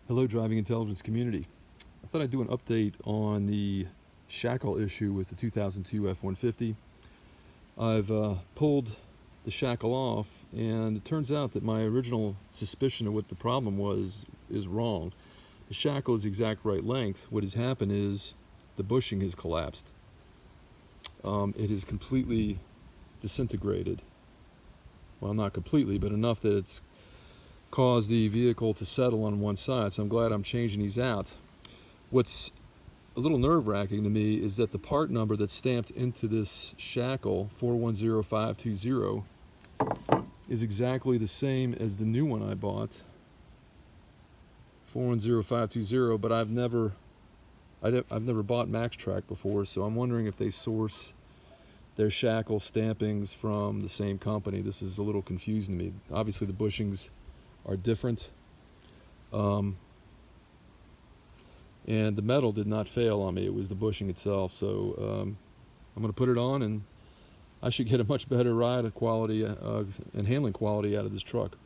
Hello, driving intelligence community. I thought I'd do an update on the shackle issue with the 2002 F-150. I've pulled the shackle off, and it turns out that my original suspicion of what the problem was is wrong. The shackle is the exact right length. What has happened is the bushing has collapsed. It has completely disintegrated. Well, not completely, but enough that it's caused the vehicle to settle on one side, so I'm glad I'm changing these out. What's a little nerve-wracking to me is that the part number that's stamped into this shackle, 410520, is exactly the same as the new one I bought, 410520, but I've never bought MaxTrack before, so I'm wondering if they source their shackle stampings from the same company. This is a little confusing to me. Obviously the bushings are different, and the metal did not fail on me. It was the bushing itself. So I'm going to put it on, and I should get a much better ride quality and handling quality out of this truck.